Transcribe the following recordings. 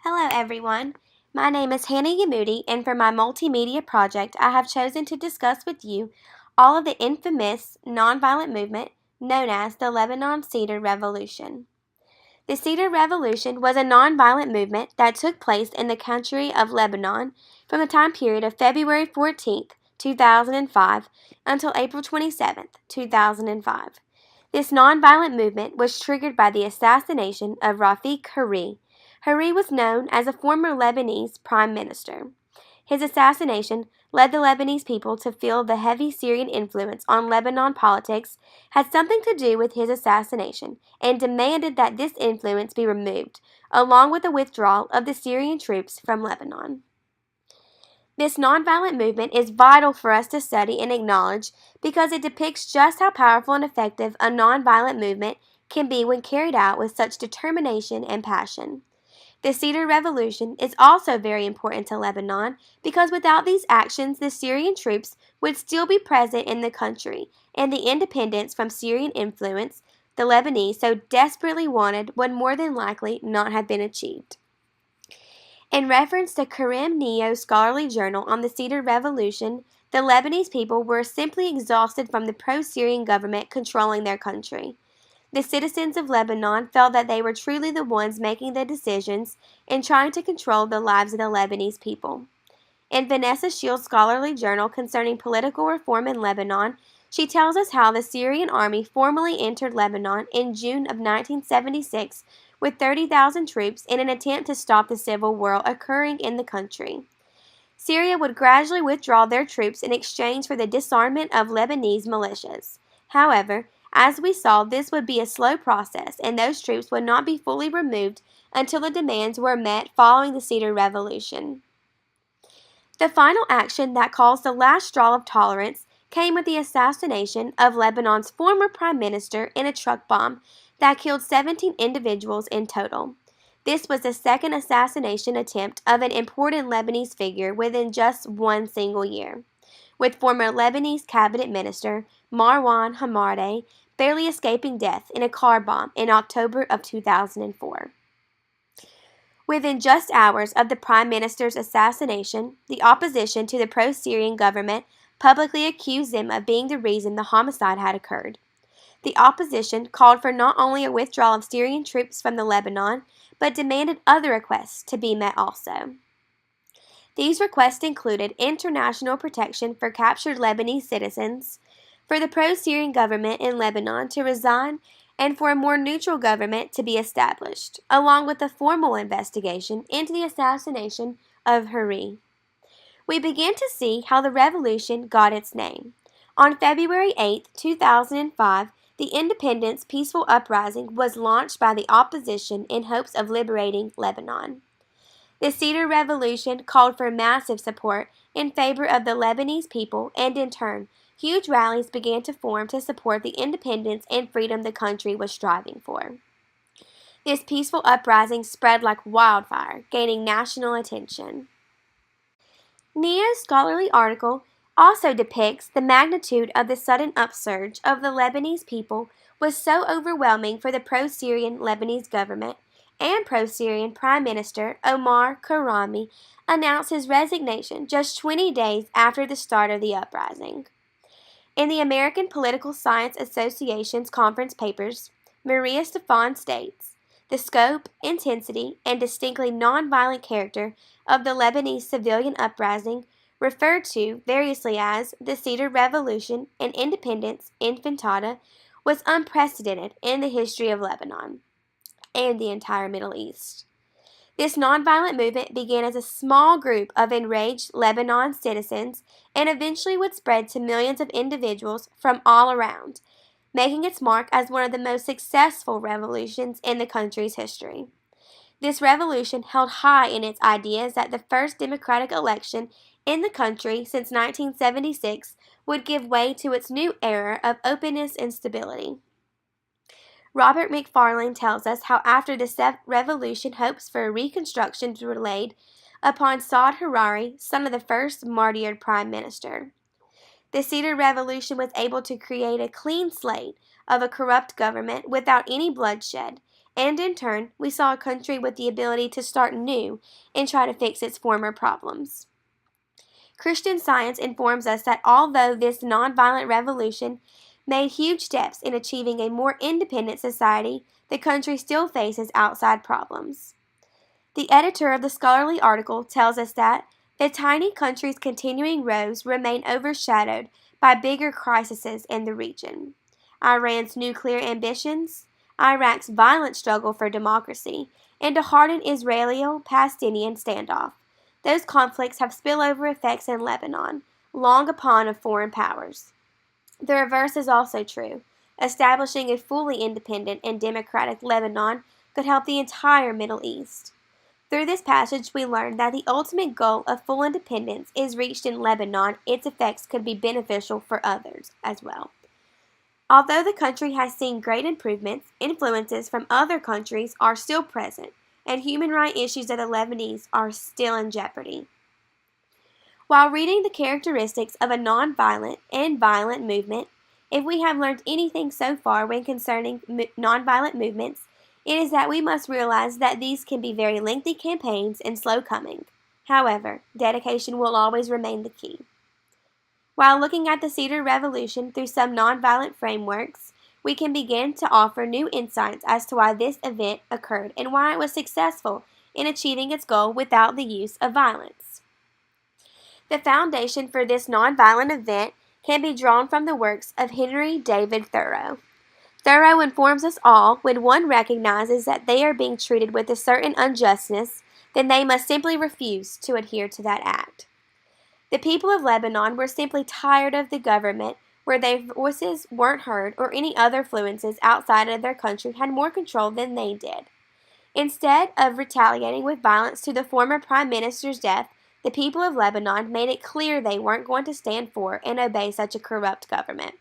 Hello everyone, my name is Hannah Yamouti, and for my multimedia project I have chosen to discuss with you all of the infamous nonviolent movement known as the Lebanon Cedar Revolution. The Cedar Revolution was a nonviolent movement that took place in the country of Lebanon from the time period of February 14th, 2005 until April 27th, 2005. This nonviolent movement was triggered by the assassination of Rafik Hariri. Hariri was known as a former Lebanese prime minister. His assassination led the Lebanese people to feel the heavy Syrian influence on Lebanon politics had something to do with his assassination and demanded that this influence be removed, along with the withdrawal of the Syrian troops from Lebanon. This nonviolent movement is vital for us to study and acknowledge because it depicts just how powerful and effective a nonviolent movement can be when carried out with such determination and passion. The Cedar Revolution is also very important to Lebanon because without these actions, the Syrian troops would still be present in the country, and the independence from Syrian influence the Lebanese so desperately wanted would more than likely not have been achieved. In reference to Karim Neo's scholarly journal on the Cedar Revolution, the Lebanese people were simply exhausted from the pro-Syrian government controlling their country. The citizens of Lebanon felt that they were truly the ones making the decisions and trying to control the lives of the Lebanese people. In Vanessa Shield's scholarly journal concerning political reform in Lebanon, she tells us how the Syrian army formally entered Lebanon in June of 1976 with 30,000 troops in an attempt to stop the civil war occurring in the country. Syria would gradually withdraw their troops in exchange for the disarmament of Lebanese militias. However, as we saw, this would be a slow process, and those troops would not be fully removed until the demands were met following the Cedar Revolution. The final action that caused the last straw of tolerance came with the assassination of Lebanon's former prime minister in a truck bomb that killed 17 individuals in total. This was the second assassination attempt of an important Lebanese figure within just one single year, with former Lebanese cabinet minister Marwan Hamadeh barely escaping death in a car bomb in October of 2004. Within just hours of the prime minister's assassination, the opposition to the pro-Syrian government publicly accused him of being the reason the homicide had occurred. The opposition called for not only a withdrawal of Syrian troops from the Lebanon, but demanded other requests to be met also. These requests included international protection for captured Lebanese citizens, for the pro-Syrian government in Lebanon to resign, and for a more neutral government to be established, along with a formal investigation into the assassination of Hariri. We begin to see how the revolution got its name. On February 8, 2005, the Independence Peaceful Uprising was launched by the opposition in hopes of liberating Lebanon. The Cedar Revolution called for massive support in favor of the Lebanese people, and in turn, huge rallies began to form to support the independence and freedom the country was striving for. This peaceful uprising spread like wildfire, gaining national attention. Neo's scholarly article also depicts the magnitude of the sudden upsurge of the Lebanese people was so overwhelming for the pro-Syrian Lebanese government, and pro-Syrian Prime Minister Omar Karami announced his resignation just 20 days after the start of the uprising. In the American Political Science Association's conference papers, Maria Stefan states, "The scope, intensity, and distinctly nonviolent character of the Lebanese civilian uprising, referred to variously as the Cedar Revolution and Independence Intifada, was unprecedented in the history of Lebanon and the entire Middle East." This nonviolent movement began as a small group of enraged Lebanon citizens and eventually would spread to millions of individuals from all around, making its mark as one of the most successful revolutions in the country's history. This revolution held high in its ideas that the first democratic election in the country since 1976 would give way to its new era of openness and stability. Robert McFarlane tells us how after the revolution hopes for a reconstruction were laid upon Saad Hariri, son of the first martyred prime minister. The Cedar Revolution was able to create a clean slate of a corrupt government without any bloodshed, and in turn, we saw a country with the ability to start new and try to fix its former problems. Christian Science informs us that although this nonviolent revolution made huge steps in achieving a more independent society, the country still faces outside problems. The editor of the scholarly article tells us that the tiny country's continuing woes remain overshadowed by bigger crises in the region. Iran's nuclear ambitions, Iraq's violent struggle for democracy, and a hardened Israeli-Palestinian standoff. Those conflicts have spillover effects in Lebanon, long upon of foreign powers. The reverse is also true. Establishing a fully independent and democratic Lebanon could help the entire Middle East. Through this passage, we learn that the ultimate goal of full independence is reached in Lebanon. Its effects could be beneficial for others as well. Although the country has seen great improvements, influences from other countries are still present, and human rights issues of the Lebanese are still in jeopardy. While reading the characteristics of a nonviolent and violent movement, if we have learned anything so far when concerning nonviolent movements, it is that we must realize that these can be very lengthy campaigns and slow coming. However, dedication will always remain the key. While looking at the Cedar Revolution through some nonviolent frameworks, we can begin to offer new insights as to why this event occurred and why it was successful in achieving its goal without the use of violence. The foundation for this nonviolent event can be drawn from the works of Henry David Thoreau. Thoreau informs us all when one recognizes that they are being treated with a certain unjustness, then they must simply refuse to adhere to that act. The people of Lebanon were simply tired of the government where their voices weren't heard or any other influences outside of their country had more control than they did. Instead of retaliating with violence to the former prime minister's death, the people of Lebanon made it clear they weren't going to stand for and obey such a corrupt government.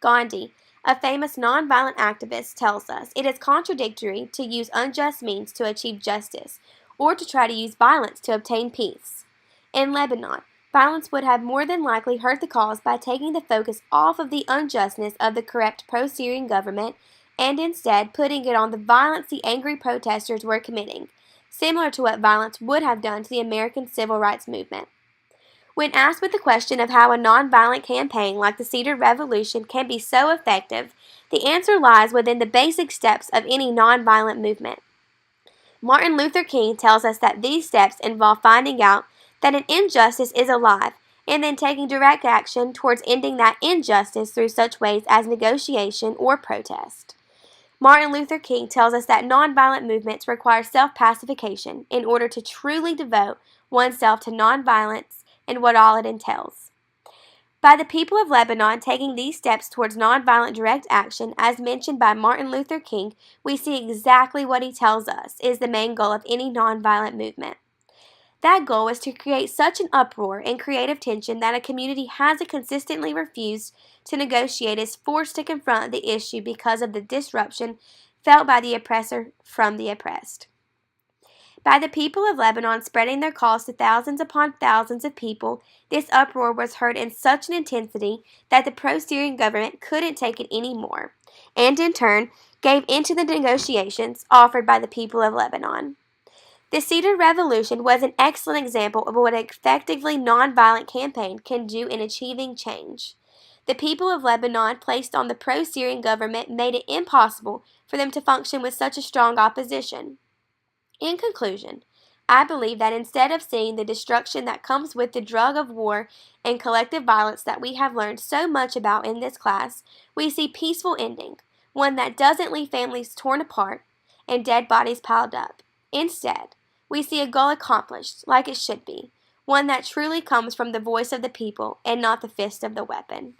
Gandhi, a famous nonviolent activist, tells us it is contradictory to use unjust means to achieve justice or to try to use violence to obtain peace. In Lebanon, violence would have more than likely hurt the cause by taking the focus off of the unjustness of the corrupt pro-Syrian government and instead putting it on the violence the angry protesters were committing, similar to what violence would have done to the American civil rights movement. When asked with the question of how a nonviolent campaign like the Cedar Revolution can be so effective, the answer lies within the basic steps of any nonviolent movement. Martin Luther King tells us that these steps involve finding out that an injustice is alive and then taking direct action towards ending that injustice through such ways as negotiation or protest. Martin Luther King tells us that nonviolent movements require self-pacification in order to truly devote oneself to nonviolence and what all it entails. By the people of Lebanon taking these steps towards nonviolent direct action, as mentioned by Martin Luther King, we see exactly what he tells us is the main goal of any nonviolent movement. That goal is to create such an uproar and creative tension that a community has consistently refused to negotiate is forced to confront the issue because of the disruption felt by the oppressor from the oppressed. By the people of Lebanon spreading their calls to thousands upon thousands of people, this uproar was heard in such an intensity that the pro-Syrian government couldn't take it any more, and in turn gave into the negotiations offered by the people of Lebanon. The Cedar Revolution was an excellent example of what an effectively nonviolent campaign can do in achieving change. The people of Lebanon placed on the pro-Syrian government made it impossible for them to function with such a strong opposition. In conclusion, I believe that instead of seeing the destruction that comes with the drug of war and collective violence that we have learned so much about in this class, we see peaceful ending, one that doesn't leave families torn apart and dead bodies piled up. Instead, we see a goal accomplished like it should be, one that truly comes from the voice of the people and not the fist of the weapon.